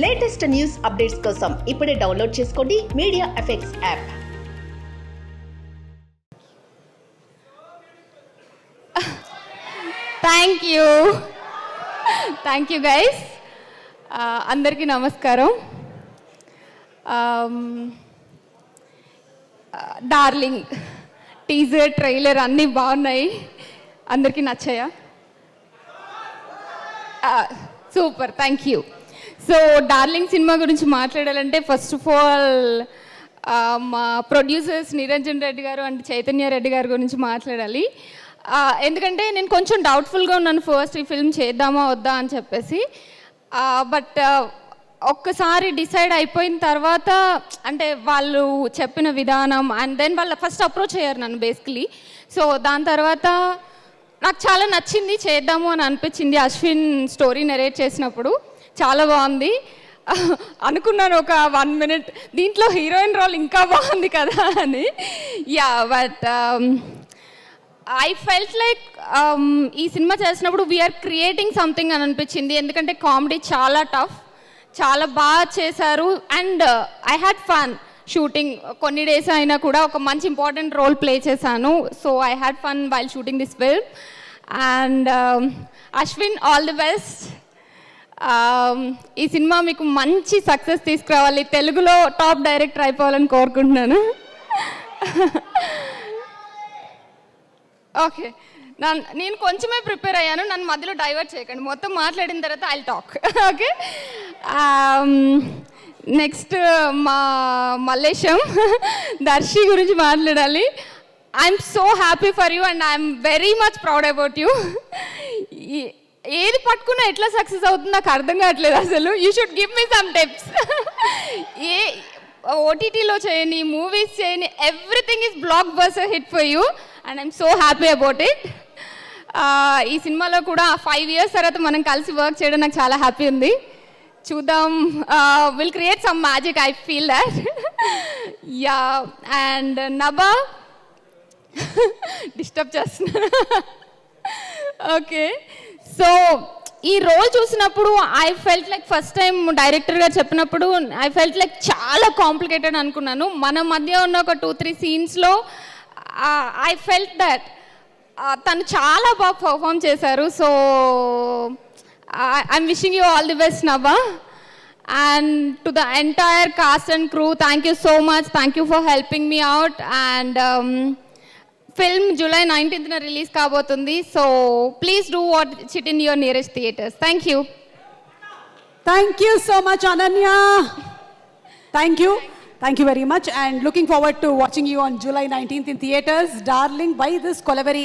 Latest news updates కోసం ఇప్పుడే download చేసుకోండి media effects app. Thank you guys. అందరికీ నమస్కారం. డార్లింగ్ టీజర్ ట్రైలర్ అన్నీ బాగున్నాయి. అందరికీ నచ్చాయా? Super, thank you. So Darling cinema గురించి మాట్లాడాలంటే ఫస్ట్ ఆఫ్ ఆల్ మా ప్రొడ్యూసర్స్ నిరంజన్ రెడ్డి గారు అండ్ చైతన్య రెడ్డి గారి గురించి మాట్లాడాలి. ఎందుకంటే నేను కొంచెం డౌట్ఫుల్గా ఉన్నాను ఫస్ట్ ఈ ఫిల్మ్ చేద్దామా వద్దా అని చెప్పేసి. బట్ ఒక్కసారి డిసైడ్ అయిపోయిన తర్వాత అంటే వాళ్ళు చెప్పిన విధానం అండ్ దెన్ వాళ్ళు ఫస్ట్ అప్రోచ్ అయ్యారు నన్ను బేసికలీ. సో దాని తర్వాత నాకు చాలా నచ్చింది, చేద్దాము అని అనిపించింది. అశ్విన్ స్టోరీ నెరేట్ చేసినప్పుడు చాలా బాగుంది అనుకున్నాను. ఒక 1 minute దీంట్లో హీరోయిన్ రోల్ ఇంకా బాగుంది కదా అని. Yeah, but I felt like ఈ సినిమా చేసినప్పుడు వీఆర్ క్రియేటింగ్ సంథింగ్ అని అనిపించింది. ఎందుకంటే కామెడీ చాలా టఫ్, చాలా బాగా చేశారు and I had fun shooting. కొన్ని డేస్ అయినా కూడా ఒక మంచి ఇంపార్టెంట్ రోల్ ప్లే చేశాను. So I had fun while shooting this film. And Ashwin, all the best. ఈ సినిమా మీకు మంచి సక్సెస్ తీసుకురావాలి, తెలుగులో టాప్ డైరెక్టర్ అయిపోవాలని కోరుకుంటున్నాను. ఓకే, నేను కొంచెమే ప్రిపేర్ అయ్యాను, నన్ను మధ్యలో డైవర్ట్ చేయకండి. మొత్తం మాట్లాడిన తర్వాత ఐల్ టాక్. ఓకే, నెక్స్ట్ మా మల్లేశం దర్శి గురించి మాట్లాడాలి. I'm so happy for you and I'm very much proud about you. ఏది పట్టుకున్నా ఎట్లా సక్సెస్ అవుతుందో నాకు అర్థం కావట్లేదు అసలు. You should give me some tips. ఏ ఓటీటీలో చేయని, మూవీస్ చేయని, everything is blockbuster hit for you and I'm so happy about it. ఈ సినిమాలో కూడా 5 years తర్వాత మనం కలిసి వర్క్ చేయడం నాకు చాలా హ్యాపీ ఉంది. చూద్దాం, will create some magic, I feel that. Yeah, and Nabha disturb చేస్తున్నా. ఓకే, సో ఈ రోల్ చూసినప్పుడు I felt like first time director గారు చెప్పినప్పుడు ఐ ఫెల్ట్ లైక్ చాలా కాంప్లికేటెడ్ అనుకున్నాను. మన మధ్య ఉన్న ఒక 2-3 scenesలో ఐ ఫెల్ట్ దట్ తను చాలా బాగా పర్ఫామ్ చేశారు. So I'm wishing you all the best Nabha. And to the entire cast and crew, thank you so much. Thank you for helping me out. And film July 19th release కాబోతుంది. So please do watch it in your nearest theatres. Thank you. Thank you so much, Ananya. Thank you very much, and looking forward to watching you on July 19th in theaters. Darling by this Kolaveri.